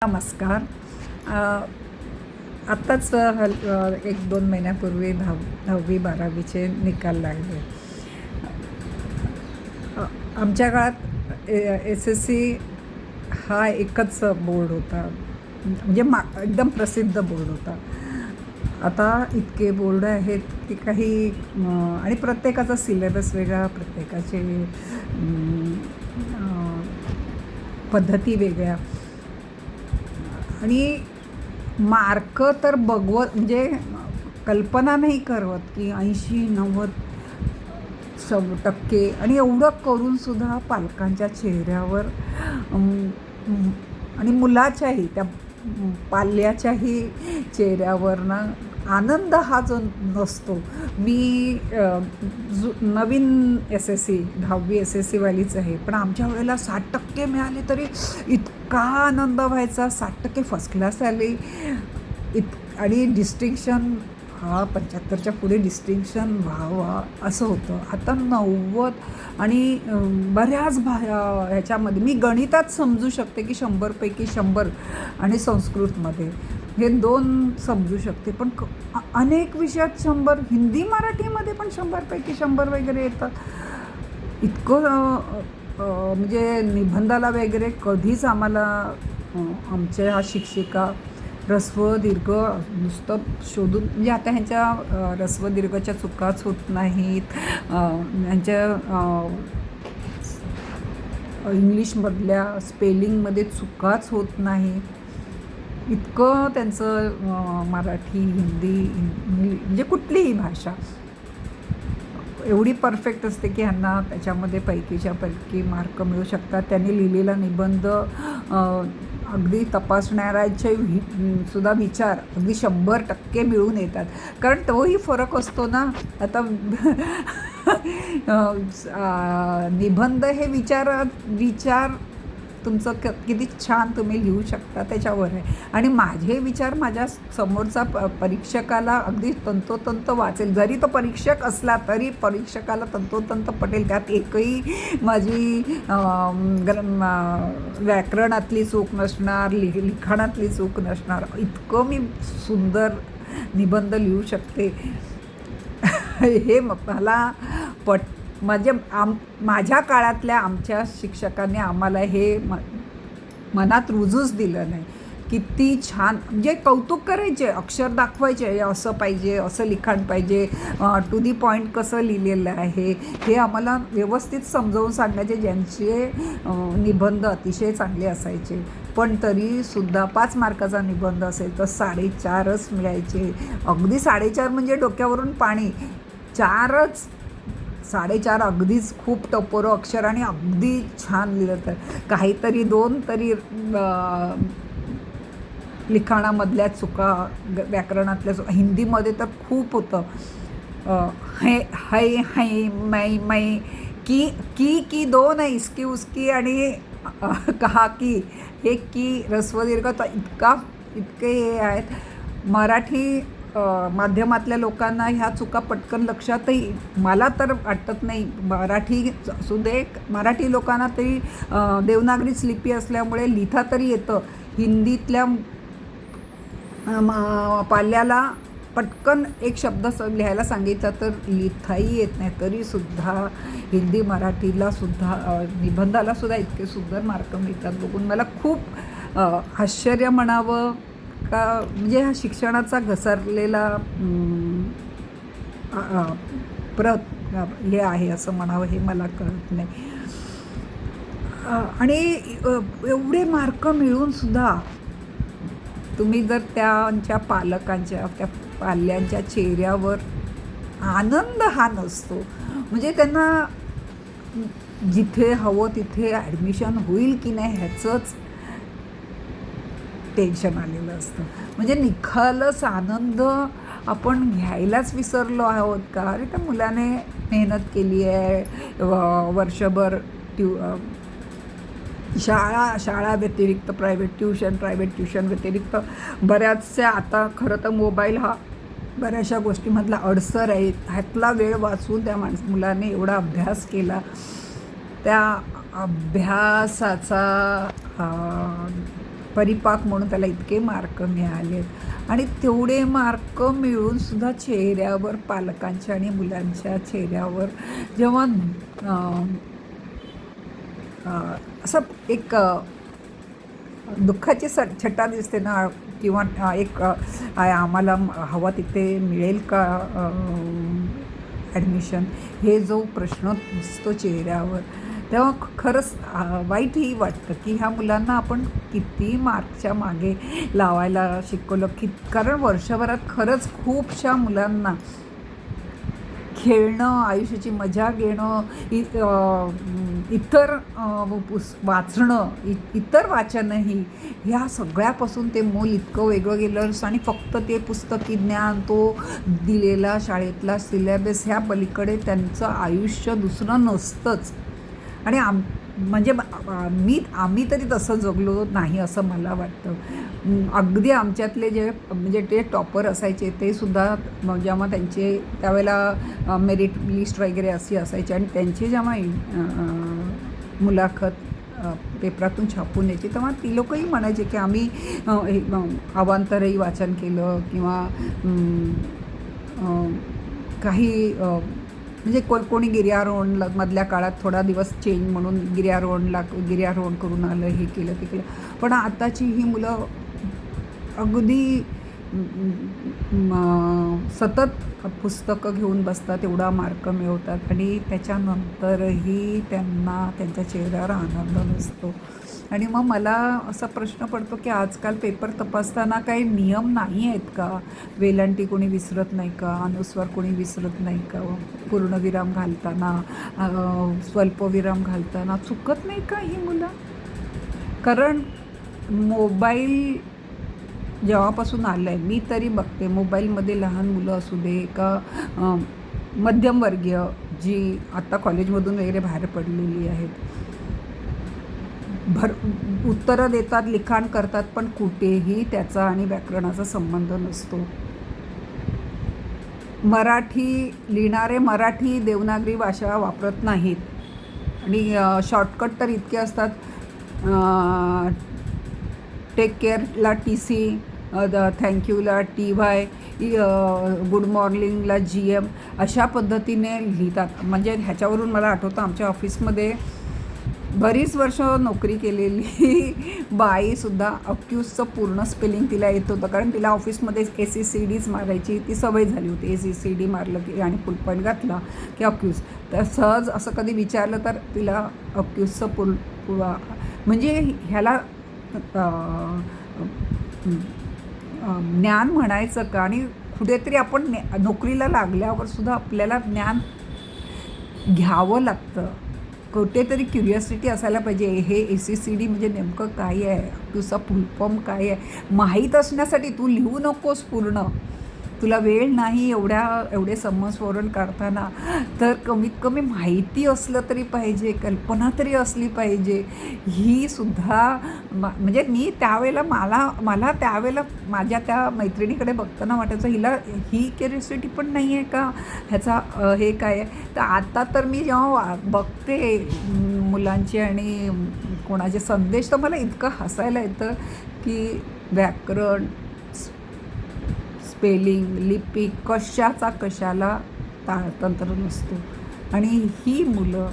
नमस्कार. आत्ताच 1-2 महिन्यापूर्वी 10वी-12वीचे निकाल लागले. आमच्या काळात SSC हा एकच बोर्ड होता, म्हणजे एकदम प्रसिद्ध बोर्ड होता. आता इतके बोर्ड आहेत की काही आणि प्रत्येकाचा सिलेबस वेगळा, प्रत्येकाचे पद्धती वेगळ्या आणि मार्क तर बघवत म्हणजे कल्पना नाही करत की 80-90% आणि एवढं करूनसुद्धा पालकांच्या चेहऱ्यावर आणि मुलाच्याही त्या पाल्याच्याही चेहऱ्यावर ना आनंद हा जो नसतो. मी नवीन SSC 10वी SSC वालीच आहे, पण आमच्या वेळेला 60% मिळाले तरी इतका आनंद व्हायचा. 60% फर्स्ट क्लास आले आणि डिस्टिंक्शन हा 75च्या पुढे डिस्टिंक्शन वा असं होतं. आता 90 आणि बऱ्याच ह्याच्यामध्ये मी गणितात समजू शकते की 100पैकी 100 आणि संस्कृतमध्ये हे 2 समजू शकते, पण अनेक विषयात 100, हिंदी मराठीमध्ये पण 100पैकी 100 वगैरे येतात. इतकं म्हणजे निबंधाला वगैरे कधीच आम्हाला आमच्या ह्या शिक्षिका ह्रस्व दीर्घ नुसतं शोधून, म्हणजे आता ह्यांच्या ह्रस्व दीर्घच्या चुकाच होत नाहीत, ह्यांच्या इंग्लिशमधल्या स्पेलिंगमध्ये चुकाच होत नाही. इतकं त्यांचं मराठी, हिंदी, म्हणजे कुठलीही भाषा एवढी परफेक्ट असते की ह्यांना त्याच्यामध्ये पैकीच्या पैकी मार्क मिळू शकतात. त्यांनी लिहिलेला निबंध अगदी तपासणाऱ्याचे सुद्धा विचार अगदी 100% मिळून येतात, कारण तोही फरक असतो ना. आता निबंध हे विचार तुमचं किती छान तुम्ही लिहू शकता त्याच्यावर आहे, आणि माझे विचार माझ्या समोरचा परीक्षकाला अगदी तंतोतंत वाचेल. जरी तो परीक्षक असला तरी परीक्षकाला तंतोतंत पटेल. त्यात एकही माझी व्याकरणातली चूक नसणार, लिखाणातली चूक नसणार. इतकं मी सुंदर निबंध लिहू शकते. हे मला म्हणजे माझ्या काळातल्या आमच्या शिक्षकांनी आम्हाला हे मनात रुजूच दिलं नाही. किती छान, म्हणजे कौतुक करायचे, अक्षर दाखवायचे, असं पाहिजे, असं लिखाण पाहिजे, टू दी पॉईंट कसं लिहिलेलं आहे हे आम्हाला व्यवस्थित समजावून सांगायचे, ज्यांचे निबंध अतिशय चांगले असायचे. पण तरीसुद्धा 5 मार्काचा निबंध असेल तर 4.5च मिळायचे. अगदी 4.5 म्हणजे डोक्यावरून पाणी. 4च 4.5 अगदीच खूप टपोरं अक्षर आणि अगदी छान लिहिलं तर काहीतरी 2 तरी लिखाणामधल्या चुका, व्याकरणातल्या चुका. हिंदीमध्ये तर खूप होतं. है मै की 2 आहे, इसकी उसकी आणि कहा की, हे की ह्रस्व दीर्घ इतके हे आहेत. मराठी माध्यमातल्या लोकांना ह्या चुका पटकन लक्षातही मला तर वाटत नाही. मराठी लोकांना तरी देवनागरीच लिपी असल्यामुळे लिहिता तरी येतं. हिंदीतल्या पाल्याला पटकन एक शब्द लिहायला सांगितलं तर लिहिताही येत नाही, तरीसुद्धा हिंदी मराठीला सुद्धा निबंधाला सुद्धा इतके सुंदर मार्क मिळतात. बघून मला खूप आश्चर्य म्हणावं का, म्हणजे हा शिक्षणाचा घसरलेला हे आहे असं म्हणावं, हे मला कळत नाही. आणि एवढे मार्क मिळूनसुद्धा तुम्ही जर त्यांच्या पालकांच्या, त्या पाल्यांच्या चेहऱ्यावर आनंद हा नसतो, म्हणजे त्यांना जिथे हवं तिथे ॲडमिशन होईल की नाही ह्याचंच टेन्शन आलेलं असतं. म्हणजे निखालस आनंद आपण घ्यायलाच विसरलो आहोत का? अरे त्या मुलाने मेहनत केली आहे, वर्षभर शाळा व्यतिरिक्त प्रायव्हेट ट्युशन व्यतिरिक्त बऱ्याचशा, आता खरं तर मोबाईल हा बऱ्याचशा गोष्टीमधला अडसर आहे, ह्यातला वेळ वाचून त्या मुलाने एवढा अभ्यास केला. त्या अभ्यासाचा परिपाक म्हणून त्याला इतके मार्क मिळाले आणि तेवढे मार्क मिळूनसुद्धा चेहऱ्यावर पालकांच्या आणि मुलांच्या चेहऱ्यावर जेव्हा असं एक दुःखाची छटा दिसते ना, किंवा एक आम्हाला हवा तिथे मिळेल का ॲडमिशन, हे जो प्रश्न दिसतो चेहऱ्यावर, तेव्हा खरंच वाईटही वाटतं की ह्या मुलांना आपण किती मार्कच्या मागे लावायला शिकवलं. कारण वर्षभरात खरंच खूपशा मुलांना खेळणं, आयुष्याची मजा घेणं, इतर वाचणं, इतर वाचनही, ह्या सगळ्यापासून ते मूल इतकं वेगळं गेलं आणि फक्त ते पुस्तकी ज्ञान, तो दिलेला शाळेतला सिलेबस, ह्या पलीकडे त्यांचं आयुष्य दुसरं नसतंच. आणि म्हणजे आम्ही तरी तसं जगलो नाही असं मला वाटतं. अगदी आमच्यातले जे म्हणजे ते टॉपर असायचे ते सुद्धा जेव्हा त्यांचे त्यावेळेला मेरिट लिस्ट वगैरे अशी असायची आणि त्यांची जेव्हा मुलाखत पेपरातून छापून यायची, तेव्हा ती लोकंही म्हणायचे की आम्ही अवांतरही वाचन केलं किंवा काही म्हणजे कोणी गिर्यारोहण मधल्या काळात थोडा दिवस चेंज म्हणून गिर्यारोहण करून आलं, हे केलं ते केलं. पण आताची ही मुलं अगदी सतत पुस्तकं घेऊन बसतात, एवढा मार्क मिळवतात आणि त्याच्यानंतरही त्यांना त्यांच्या चेहऱ्यावर आनंद नसतो. आणि मग मला असा प्रश्न पडतो की आजकाल पेपर तपासताना काही नियम नाही आहेत का? वेलांटी कोणी विसरत नाही का? अनुस्वार कोणी विसरत नाही का? पूर्णविराम घालताना, स्वल्पविराम घालताना चुकत नाही का ही मुलं? कारण मोबाईल जेव्हापासून आलं आहे, मी तरी बघते मोबाईलमध्ये लहान मुलं असू दे का मध्यमवर्गीय जी आता कॉलेजमधून वगैरे बाहेर पडलेली आहेत, उत्तरं देतात, लिखाण करतात, पण कुठेही त्याचा आणि व्याकरणाचा संबंध नसतो. मराठी लिहिणारे मराठी देवनागरी भाषा वापरत नाहीत आणि शॉर्टकट तर इतके असतात. टेक केअरला TC, थँक्यूला TY, गुड मॉर्निंगला GM, अशा पद्धतीने लिहितात. म्हणजे ह्याच्यावरून मला आठवतं आमच्या ऑफिसमध्ये बरीच वर्ष नोकरी केलेली बाईसुद्धा अक्यूजचं पूर्ण स्पेलिंग तिला येत होतं, कारण तिला ऑफिसमध्ये ACCDच मारायची ती सवय झाली होती. ACCD मारलं की आणि फुल पॉईंट घातला की अक्यूज. तर सहज असं कधी विचारलं तर तिला अक्यूजचं म्हणजे ह्याला ज्ञान म्हणायचं का? आणि कुठेतरी आपण नोकरीला लागल्यावर सुद्धा आपल्याला ज्ञान घ्यावं लागतं. कुठेतरी क्युरिओसिटी असायला पाहिजे. हे ACCD म्हणजे नेमकं काय आहे, तुझा फुल फॉर्म काय आहे, माहीत असण्यासाठी तू लिहू नकोस पूर्ण. तुला वेळ नाही एवढे संमस्मरण काढताना, तर कमीत कमी माहिती असलं तरी पाहिजे, कल्पना तरी असली पाहिजे. ही सुद्धा म्हणजे मी त्यावेळेला मला त्यावेळेला माझ्या त्या मैत्रिणीकडे बघताना वाटायचं हिला ही क्युरिओसिटी पण नाही आहे का, ह्याचा हे काय आहे. तर आता तर मी जेव्हा बघते मुलांचे आणि कोणाचे संदेश, तर मला इतकं हसायला येतं की व्याकरण, स्पेलिंग, लिपी कशाचा कशाला ताळतंत्र नसतो. आणि ही मुलं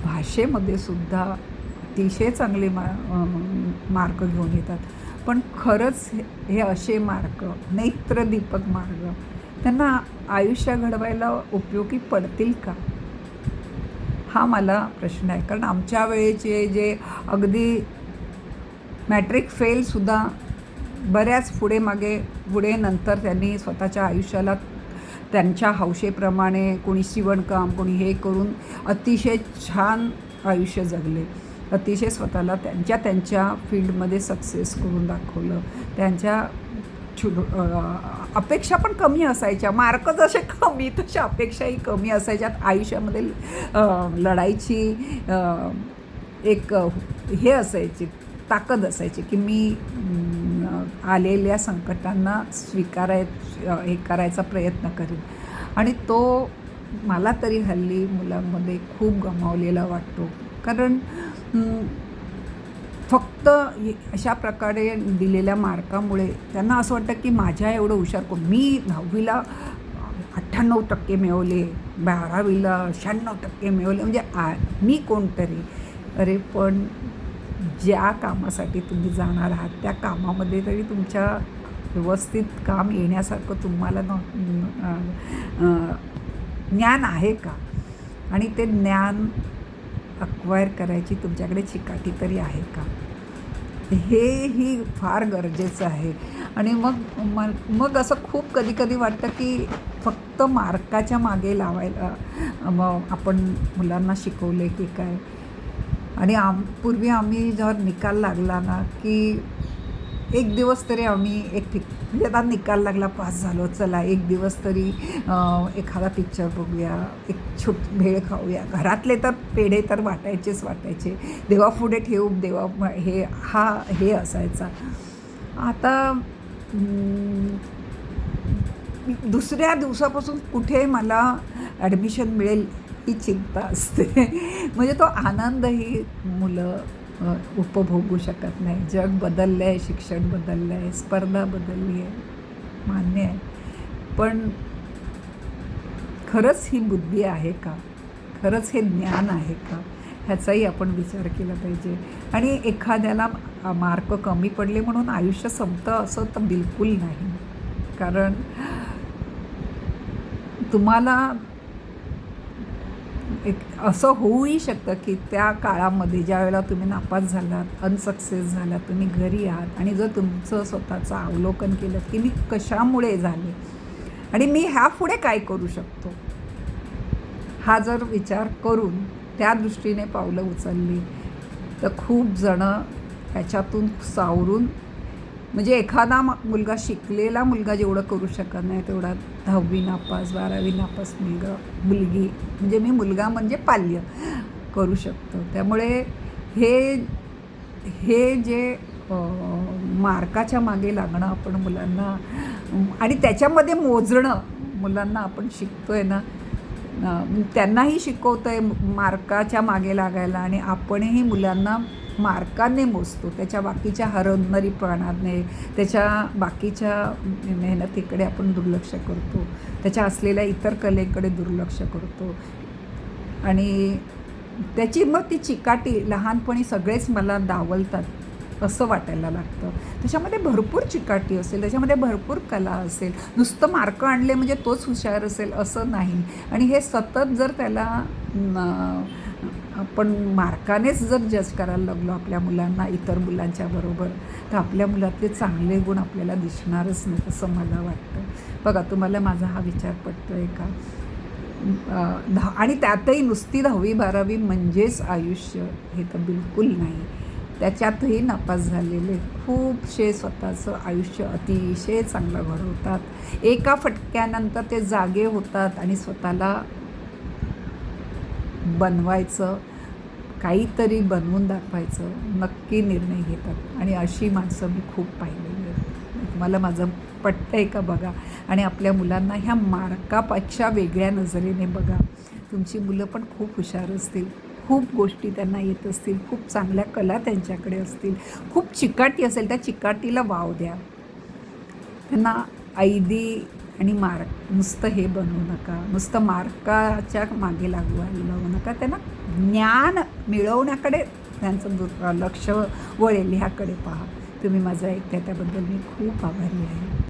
भाषेमध्ये सुद्धा अतिशय चांगले मार्क घेऊन येतात. पण खरंच हे असे मार्क, नेत्रदीपक मार्ग, त्यांना आयुष्य घडवायला उपयोगी पडतील का? हा मला प्रश्न आहे. कारण आमच्या वेळेचे जे अगदी मॅट्रिक फेलसुद्धा बऱ्याच पुढे नंतर त्यांनी स्वतःच्या आयुष्याला त्यांच्या हौशेप्रमाणे, कोणी शिवणकाम, कोणी हे करून अतिशय छान आयुष्य जगले. अतिशय स्वतःला त्यांच्या फील्डमध्ये सक्सेस करून दाखवलं. त्यांच्या अपेक्षा पण कमी असायच्या. मार्क जसे कमी तशा अपेक्षाही कमी असायच्यात. आयुष्यामध्ये लढाईची एक हे असायची, ताकद असायची की मी आलेल्या संकटांना हे करायचा प्रयत्न करेन. आणि तो मला तरी हल्ली मुलांमध्ये खूप गमावलेला वाटतो. कारण फक्त अशा प्रकारे दिलेल्या मार्कामुळे त्यांना असं वाटतं की माझ्या एवढं हुशार कोण. मी 10वीला 98% मिळवले, 12वीला 96% मिळवले, म्हणजे मी कोणतरी. अरे पण ज्या कामासाठी तुम्ही जाणार आहात त्या कामामध्ये तरी तुमच्या व्यवस्थित काम येण्यासारखं तुम्हाला ज्ञान आहे का? आणि ते ज्ञान अक्वायर करायची तुमच्याकडे चिकाटी तरी आहे का? हेही फार गरजेचं आहे. आणि मग असं खूप कधी वाटतं की फक्त मार्काच्या मागे लावायला मग आपण मुलांना शिकवले की काय. आणि पूर्वी आम्ही जेव्हा निकाल लागला ना की एक दिवस तरी आम्ही म्हणजे आता निकाल लागला, पास झालो, चला एक दिवस तरी एखादा पिक्चर बघूया, एक भेळ खाऊया. घरातले तर पेढे तर वाटायचे, देवापुढे ठेवू, देवा हे असायचा. आता दुसऱ्या दिवसापासून कुठे मला ॲडमिशन मिळेल ही चिंता असते. म्हणजे तो आनंदही मुलं उपभोगू शकत नाही. जग बदललं आहे, शिक्षण बदललं आहे, स्पर्धा बदलली आहे, मान्य आहे. पण खरंच ही बुद्धी आहे का? खरंच हे ज्ञान आहे का? ह्याचाही आपण विचार केला पाहिजे. आणि एखाद्याला मार्क कमी पडले म्हणून आयुष्य संपतं असं तर बिलकुल नाही. कारण तुम्हाला एक असं होऊही शकतं की त्या काळामध्ये ज्या वेळेला तुम्ही नापास झालात, अनसक्सेस झालात, तुम्ही घरी आहात आणि जर तुमचं स्वतःचं अवलोकन केलं की मी कशामुळे झाले आणि मी ह्यापुढे काय करू शकतो, हा जर विचार करून त्या दृष्टीने पावलं उचलली तर खूप जणं ह्याच्यातून सावरून, म्हणजे एखादा मुलगा, शिकलेला मुलगा जेवढं करू शकत नाही तेवढा 10वी नापास, 12वी नापास मुलगी, म्हणजे मी मुलगा म्हणजे पाल्य, करू शकतो. त्यामुळे हे जे मार्काच्या मागे लागणं आपण मुलांना आणि त्याच्यामध्ये मोजणं मुलांना आपण शिकतो आहे ना, त्यांनाही शिकवतं आहे मार्काच्या मागे लागायला. आणि आपणही मुलांना मार्काने मोजतो, त्याच्या बाकीच्या हरवणारीपणाने, त्याच्या बाकीच्या मेहनतीकडे आपण दुर्लक्ष करतो, त्याच्या असलेल्या इतर कलेकडे दुर्लक्ष करतो. आणि त्याची मग ती चिकाटी लहानपणी सगळेच मला डावलतात असं वाटायला लागतं. त्याच्यामध्ये भरपूर चिकाटी असेल, त्याच्यामध्ये भरपूर कला असेल. नुसतं मार्क आणले म्हणजे तोच हुशार असेल असं नाही. आणि हे सतत जर त्याला आपण मार्कानेच जर जज करायला लागलो आपल्या मुलांना इतर मुलांच्या बरोबर, तर आपल्या मुलातले चांगले गुण आपल्याला दिसणारच नाही असं मला वाटतं. बघा, तुम्हाला माझा हा विचार पटतो आहे का? आणि त्यातही नुसती 10वी 12वी म्हणजेच आयुष्य हे तर बिलकुल नाही. त्याच्यातही नापास झालेले खूपसे स्वतःचं आयुष्य अतिशय चांगलं घडवतात. एका फटक्यानंतर ते जागे होतात आणि स्वतःला बनवायचं, काहीतरी बनवून दाखवायचं नक्की निर्णय घेतात. आणि अशी माणसं मी खूप पाहिलेली आहेत. मला माझं पटतं आहे का बघा. आणि आपल्या मुलांना ह्या मार्कापेक्षा वेगळ्या नजरेने बघा. तुमची मुलं पण खूप हुशार असतील, खूप गोष्टी त्यांना येत असतील, खूप चांगल्या कला त्यांच्याकडे असतील, खूप चिकाटी असेल, त्या चिकाटीला वाव द्या. त्यांना ऐदी आणि नुसतं हे बनवू नका, नुसतं मार्काच्या मागे लावू नका. त्यांना ज्ञान मिळवण्याकडे त्यांचं लक्ष वळेल, ह्याकडे पहा. तुम्ही माझं ऐकताय त्याबद्दल मी खूप आभारी आहे.